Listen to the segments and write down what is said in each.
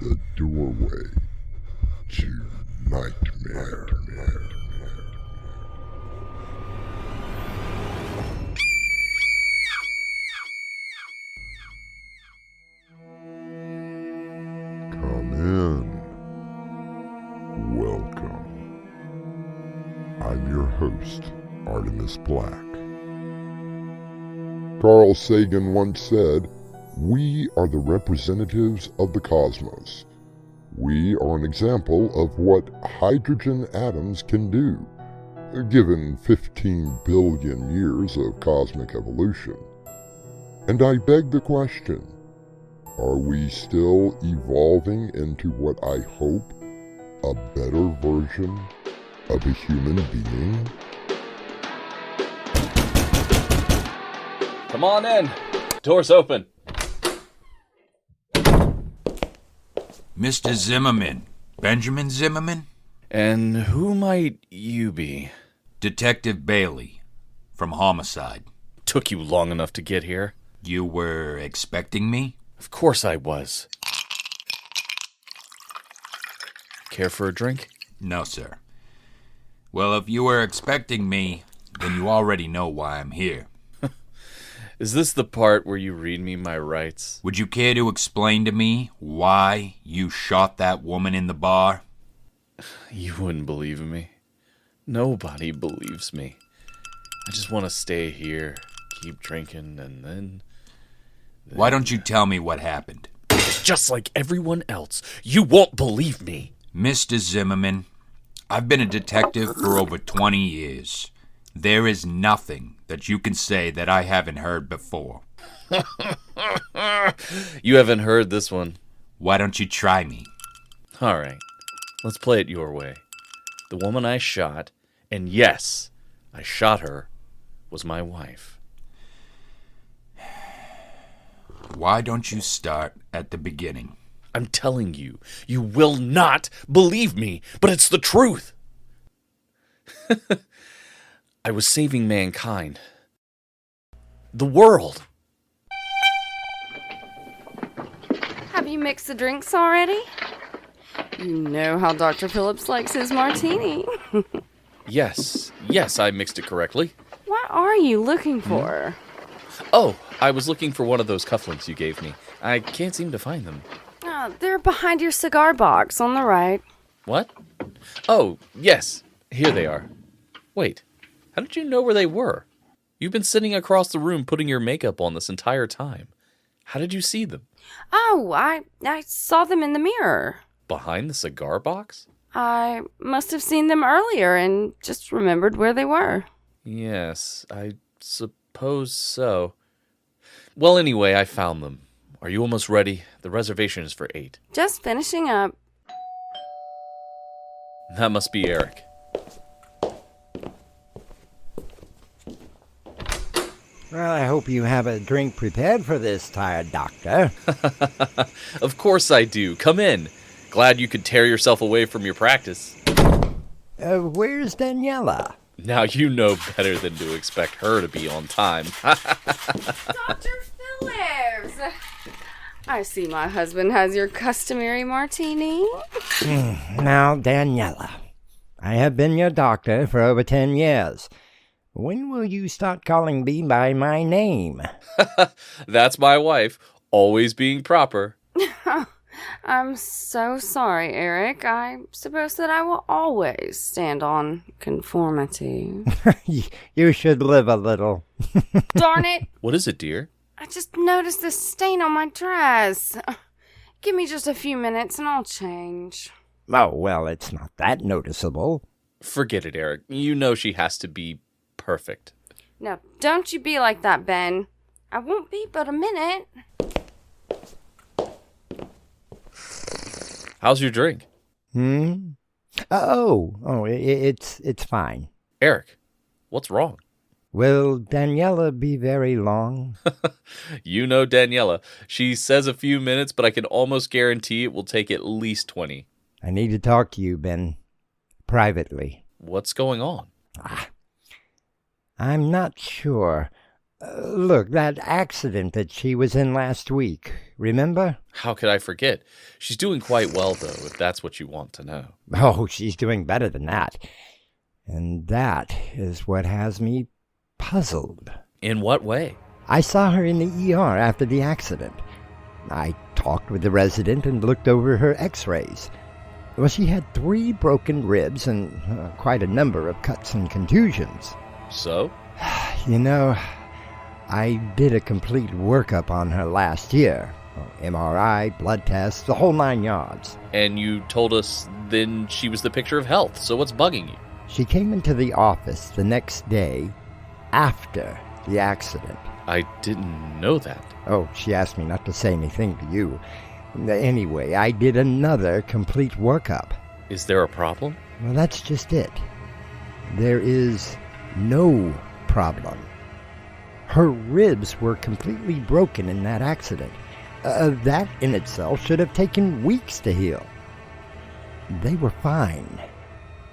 the doorway to nightmare. Come in. Welcome. I'm your host, Artemis Black. Carl Sagan once said, "We are the representatives of the cosmos. We are an example of what hydrogen atoms can do, given 15 billion years of cosmic evolution." And I beg the question, are we still evolving into what I hope a better version of a human being? Come on in. Door's open. Mr. Zimmerman. Benjamin Zimmerman? And who might you be? Detective Bailey, from Homicide. Took you long enough to get here. You were expecting me? Of course I was. Care for a drink? No, sir. Well, if you were expecting me, then you already know why I'm here. Is this the part where you read me my rights? Would you care to explain to me why you shot that woman in the bar? You wouldn't believe me. Nobody believes me. I just want to stay here, keep drinking, and then... Why don't you tell me what happened? Just like everyone else, you won't believe me. Mr. Zimmerman, I've been a detective for over 20 years. There is nothing that you can say that I haven't heard before. You haven't heard this one. Why don't you try me? All right, let's play it your way. The woman I shot, and yes, I shot her, was my wife. Why don't you start at the beginning? I'm telling you, you will not believe me, but it's the truth. I was saving mankind. The world. Have you mixed the drinks already? You know how Dr. Phillips likes his martini. Yes, I mixed it correctly. What are you looking for? Oh, I was looking for one of those cufflinks you gave me. I can't seem to find them. They're behind your cigar box on the right. What? Oh, yes, here they are. Wait, how did you know where they were? You've been sitting across the room putting your makeup on this entire time. How did you see them? Oh, I saw them in the mirror. Behind the cigar box? I must have seen them earlier and just remembered where they were. Yes, I suppose so. Well, anyway, I found them. Are you almost ready? The reservation is for 8. Just finishing up. That must be Eric. Well, I hope you have a drink prepared for this, tired doctor. Of course I do. Come in. Glad you could tear yourself away from your practice. Where's Daniela? Now you know better than to expect her to be on time. Dr. Phillips! I see my husband has your customary martini. Now, Daniela, I have been your doctor for over 10 years. When will you start calling me by my name? That's my wife, always being proper. I'm so sorry, Eric. I suppose that I will always stand on conformity. You should live a little. Darn it! What is it, dear? I just noticed this stain on my dress. Give me just a few minutes and I'll change. Oh, well, it's not that noticeable. Forget it, Eric. You know she has to be perfect. Now, don't you be like that, Ben. I won't be but a minute. How's your drink? It's fine. Eric, what's wrong? Will Daniela be very long? You know Daniela. She says a few minutes, but I can almost guarantee it will take at least 20. I need to talk to you, Ben. Privately. What's going on? I'm not sure. Look, that accident that she was in last week, remember? How could I forget? She's doing quite well, though, if that's what you want to know. Oh, she's doing better than that. And that is what has me puzzled. In what way? I saw her in the ER after the accident. I talked with the resident and looked over her x-rays. Well, she had 3 broken ribs and quite a number of cuts and contusions. So? You know, I did a complete workup on her last year. MRI, blood tests, the whole 9 yards. And you told us then she was the picture of health, so what's bugging you? She came into the office the next day after the accident. I didn't know that. Oh, she asked me not to say anything to you. Anyway, I did another complete workup. Is there a problem? Well, that's just it. There is no problem. Her ribs were completely broken in that accident. That in itself should have taken weeks to heal. They were fine.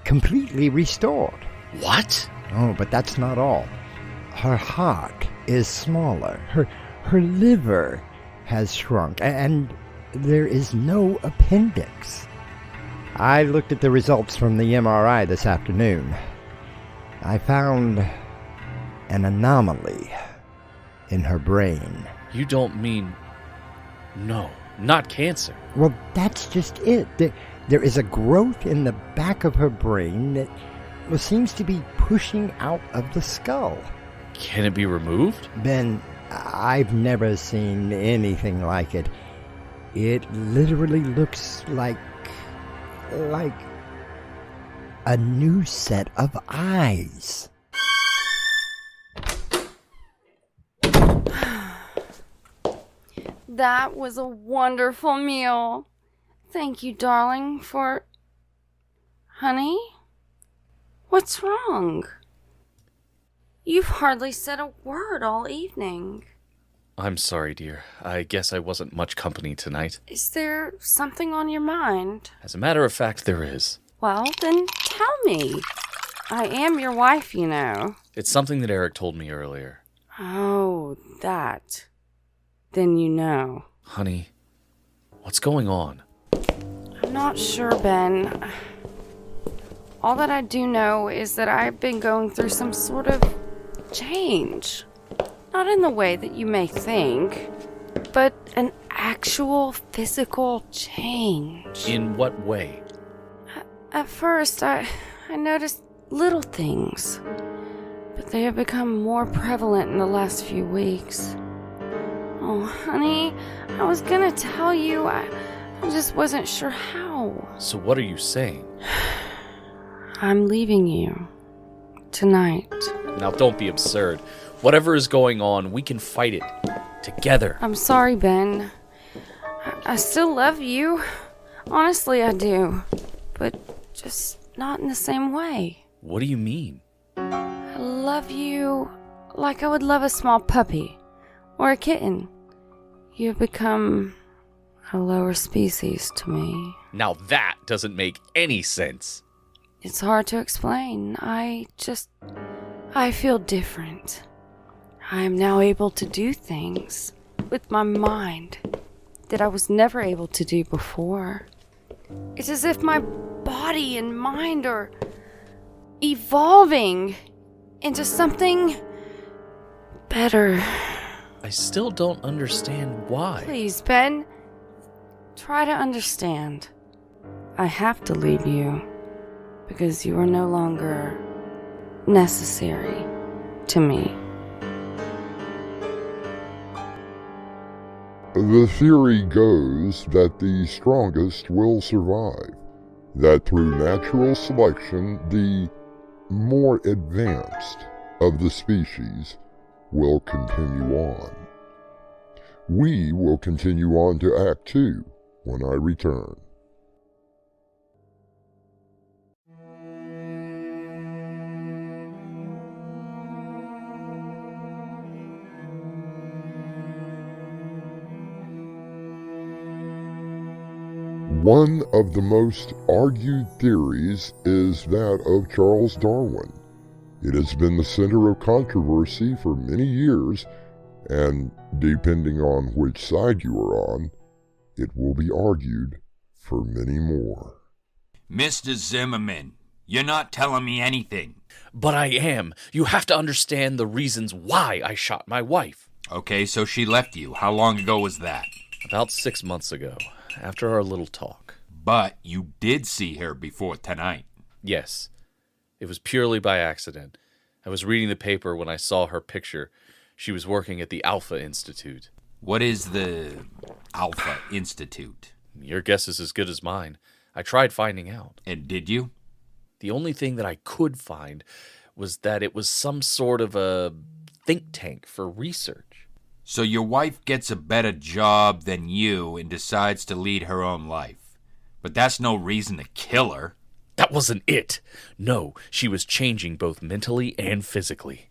Completely restored. What? Oh, but that's not all. Her heart is smaller. Her liver has shrunk, and there is no appendix. I looked at the results from the MRI this afternoon. I found an anomaly in her brain. You don't mean... No, not cancer. Well, that's just it. There is a growth in the back of her brain that seems to be pushing out of the skull. Can it be removed? Ben, I've never seen anything like it. It literally looks like a new set of eyes. That was a wonderful meal. Thank you, darling, for... Honey? What's wrong? You've hardly said a word all evening. I'm sorry, dear. I guess I wasn't much company tonight. Is there something on your mind? As a matter of fact, there is. Well, then tell me. I am your wife, you know. It's something that Eric told me earlier. Oh, that. Then you know. Honey, what's going on? I'm not sure, Ben. All that I do know is that I've been going through some sort of change. Not in the way that you may think, but an actual physical change. In what way? At first, I noticed little things, but they have become more prevalent in the last few weeks. Oh, honey, I was gonna tell you, I just wasn't sure how. So what are you saying? I'm leaving you. Tonight. Now don't be absurd. Whatever is going on, we can fight it. Together. I'm sorry, Ben. I still love you. Honestly, I do. But just not in the same way. What do you mean? I love you like I would love a small puppy. Or a kitten. You've become a lower species to me. Now that doesn't make any sense. It's hard to explain. I feel different. I am now able to do things with my mind that I was never able to do before. It's as if my body and mind are evolving into something better. I still don't understand why. Please, Ben, try to understand. I have to leave you because you are no longer necessary to me. The theory goes that the strongest will survive, that through natural selection, the more advanced of the species will continue on. We will continue on to Act 2 when I return. One of the most argued theories is that of Charles Darwin, It has been the center of controversy for many years, and depending on which side you are on, it will be argued for many more. Mr. Zimmerman, you're not telling me anything. But I am. You have to understand the reasons why I shot my wife. Okay, so she left you. How long ago was that? About 6 months ago, after our little talk. But you did see her before tonight. Yes. It was purely by accident. I was reading the paper when I saw her picture. She was working at the Alpha Institute. What is the Alpha Institute? Your guess is as good as mine. I tried finding out. And did you? The only thing that I could find was that it was some sort of a think tank for research. So your wife gets a better job than you and decides to lead her own life. But that's no reason to kill her. That wasn't it. No, she was changing both mentally and physically.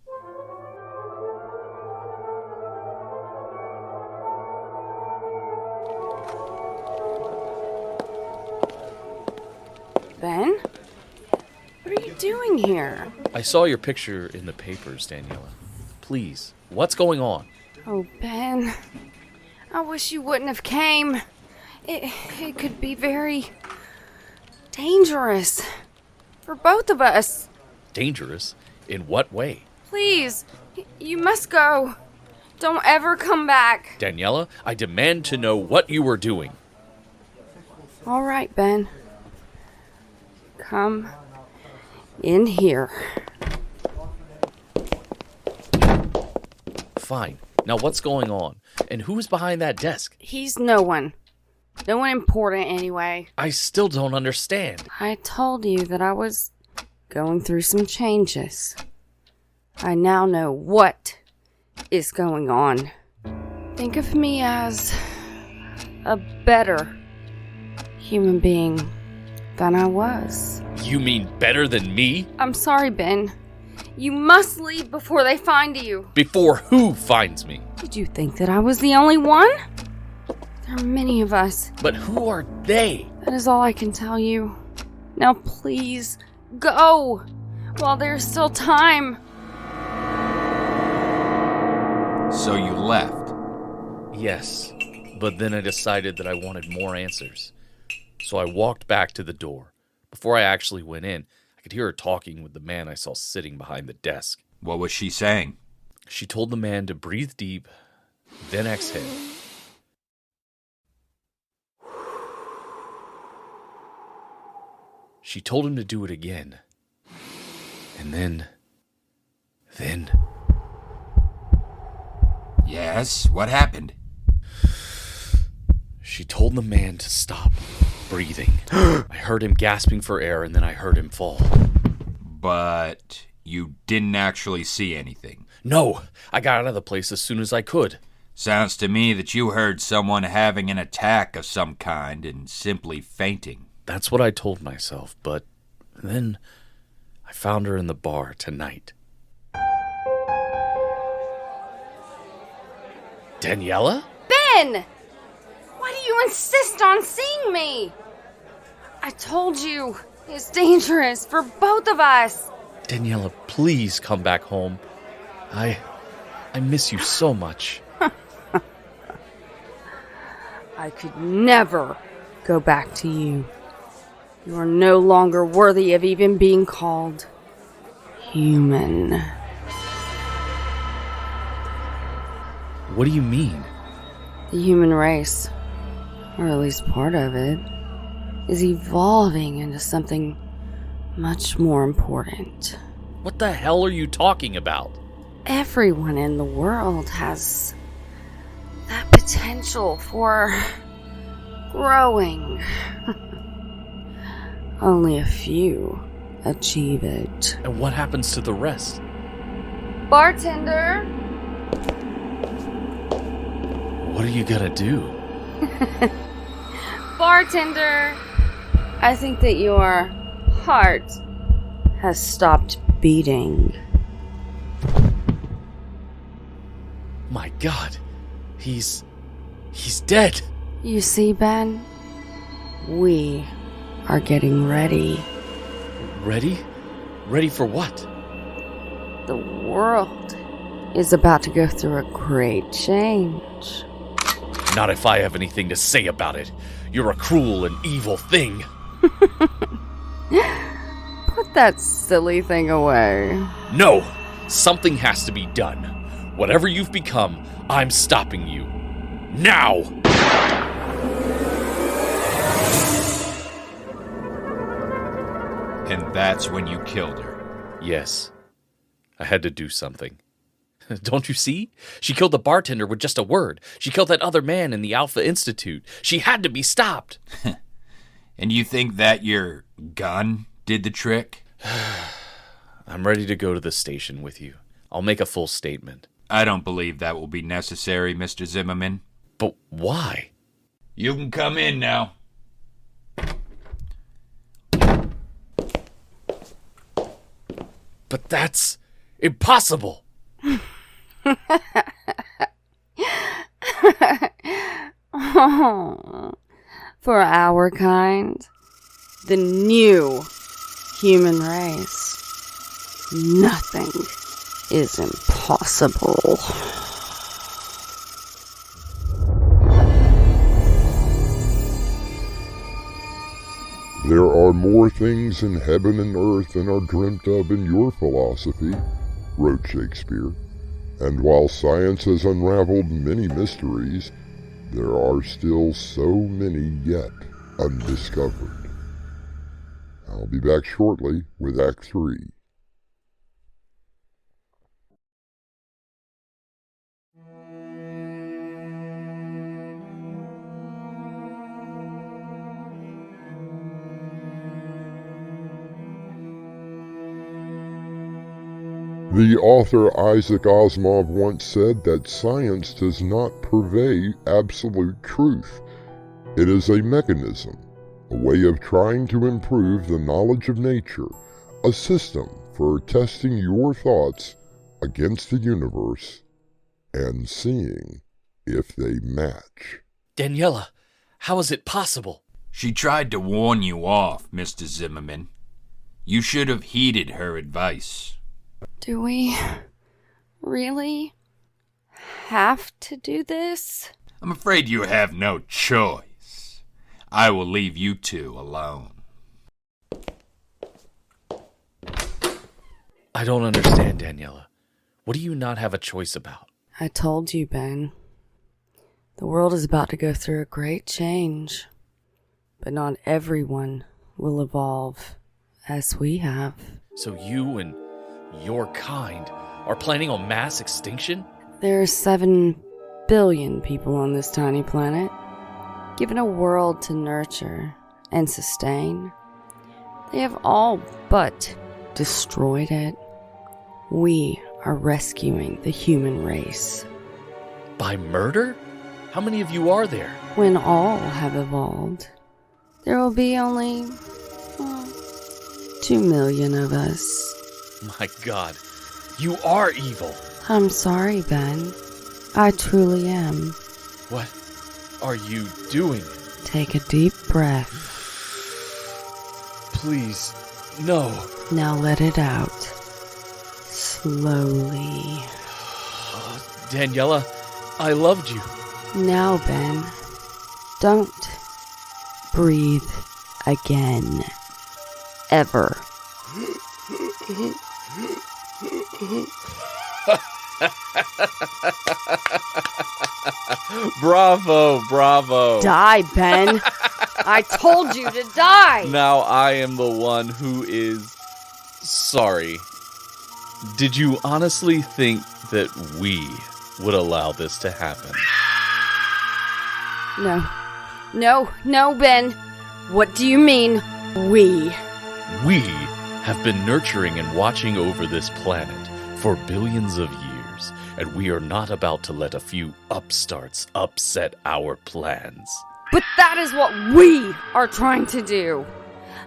Ben? What are you doing here? I saw your picture in the papers, Daniela. Please, what's going on? Oh, Ben. I wish you wouldn't have came. It could be very dangerous for both of us. Dangerous? In what way? Please, you must go. Don't ever come back. Daniela, I demand to know what you were doing. All right, Ben. Come in here. Fine. Now what's going on? And who's behind that desk? He's no one. No one important anyway. I still don't understand. I told you that I was going through some changes. I now know what is going on. Think of me as a better human being than I was. You mean better than me? I'm sorry, Ben. You must leave before they find you. Before who finds me? Did you think that I was the only one? There are many of us. But who are they? That is all I can tell you. Now please, go, while there's still time. So you left. Yes, but then I decided that I wanted more answers. So I walked back to the door. Before I actually went in, I could hear her talking with the man I saw sitting behind the desk. What was she saying? She told the man to breathe deep, then exhale. She told him to do it again. And then... Yes, what happened? She told the man to stop breathing. I heard him gasping for air, and then I heard him fall. But you didn't actually see anything. No, I got out of the place as soon as I could. Sounds to me that you heard someone having an attack of some kind and simply fainting. That's what I told myself, but then I found her in the bar tonight. Daniela? Ben! Why do you insist on seeing me? I told you, it's dangerous for both of us. Daniela, please come back home. I miss you so much. I could never go back to you. You are no longer worthy of even being called human. What do you mean? The human race, or at least part of it, is evolving into something much more important. What the hell are you talking about? Everyone in the world has that potential for growing. Only a few achieve it. And what happens to the rest? Bartender! What are you gonna do? Bartender! I think that your heart has stopped beating. My God, he's dead. You see, Ben? We are getting ready. Ready? Ready for what? The world is about to go through a great change. Not if I have anything to say about it. You're a cruel and evil thing. Put that silly thing away. No! Something has to be done. Whatever you've become, I'm stopping you. Now! And that's when you killed her. Yes. I had to do something. Don't you see? She killed the bartender with just a word. She killed that other man in the Alpha Institute. She had to be stopped. And you think that your gun did the trick? I'm ready to go to the station with you. I'll make a full statement. I don't believe that will be necessary, Mr. Zimmerman. But why? You can come in now. But that's impossible. For our kind, the new human race, nothing is impossible. There are more things in heaven and earth than are dreamt of in your philosophy, wrote Shakespeare. And while science has unraveled many mysteries, there are still so many yet undiscovered. I'll be back shortly with Act 3. The author Isaac Asimov once said that science does not purvey absolute truth. It is a mechanism, a way of trying to improve the knowledge of nature, a system for testing your thoughts against the universe and seeing if they match. Daniela, how is it possible? She tried to warn you off, Mr. Zimmerman. You should have heeded her advice. Do we really have to do this? I'm afraid you have no choice. I will leave you two alone. I don't understand, Daniela. What do you not have a choice about? I told you, Ben. The world is about to go through a great change. But not everyone will evolve as we have. So you and your kind are planning on mass extinction? There are 7 billion people on this tiny planet. Given a world to nurture and sustain, they have all but destroyed it. We are rescuing the human race. By murder? How many of you are there? When all have evolved, there will be only 2 million of us. My God, you are evil. I'm sorry, Ben. I truly am. What are you doing? Take a deep breath. Please, no. Now let it out. Slowly. Daniela, I loved you. Now, Ben. Don't breathe again. Ever. Bravo, bravo. Die, Ben. I told you to die. Now I am the one who is sorry. Did you honestly think that we would allow this to happen? No, Ben. What do you mean, we? We have been nurturing and watching over this planet for billions of years, and we are not about to let a few upstarts upset our plans. But that is what we are trying to do.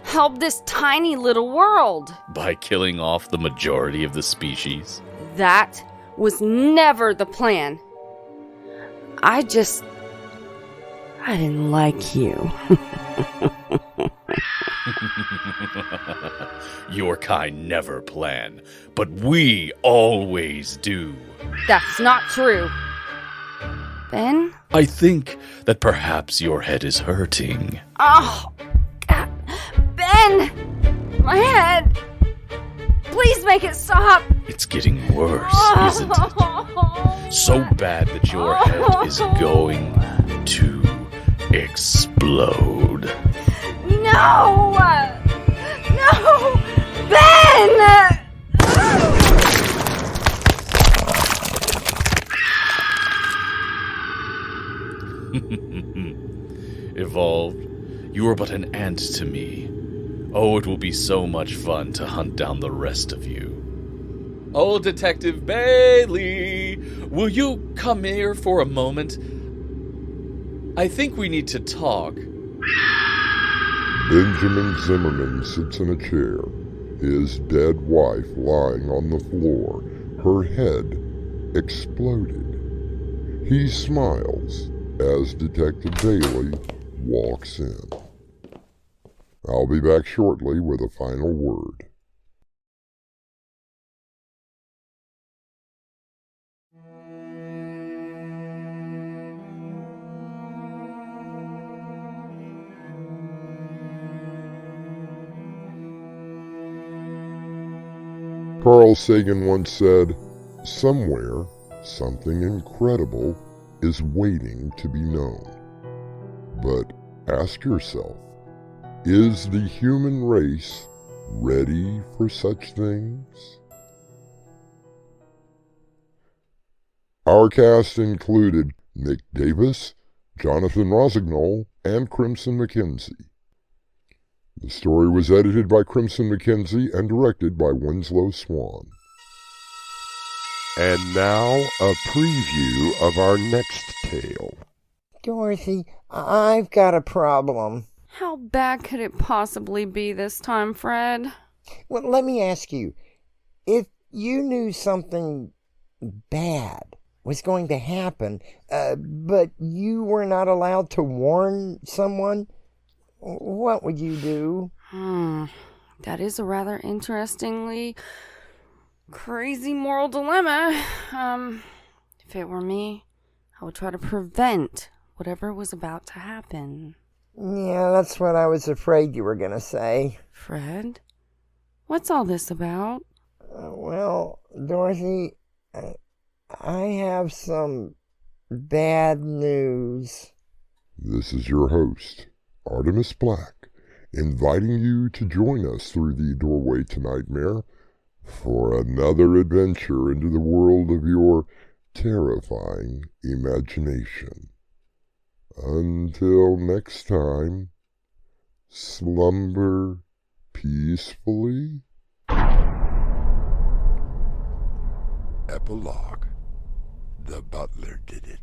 Help this tiny little world. By killing off the majority of the species? That was never the plan. I didn't like you. Your kind never plan, but we always do. That's not true. Ben? I think that perhaps your head is hurting. Oh, God. Ben! My head! Please make it stop! It's getting worse, isn't it? So bad that your head is going to explode. No! No! Ben! Evolved, you are but an ant to me. Oh, it will be so much fun to hunt down the rest of you. Oh, Detective Bailey, will you come here for a moment? I think we need to talk. Benjamin Zimmerman sits in a chair, his dead wife lying on the floor, her head exploded. He smiles as Detective Bailey walks in. I'll be back shortly with a final word. Carl Sagan once said, "Somewhere, something incredible is waiting to be known." But ask yourself, is the human race ready for such things? Our cast included Mick Davis, Jonathan Rossignol, and Crimson McKenzie. The story was edited by Crimson McKenzie and directed by Winslow Swan. And now, a preview of our next tale. Dorothy, I've got a problem. How bad could it possibly be this time, Fred? Well, let me ask you, if you knew something bad was going to happen, but you were not allowed to warn someone, what would you do? That is a rather interestingly crazy moral dilemma. If it were me, I would try to prevent whatever was about to happen. Yeah, that's what I was afraid you were going to say. Fred, what's all this about? Well, Dorothy, I have some bad news. This is your host, Artemis Black, inviting you to join us through the doorway to Nightmare for another adventure into the world of your terrifying imagination. Until next time, slumber peacefully. Epilogue. The butler did it.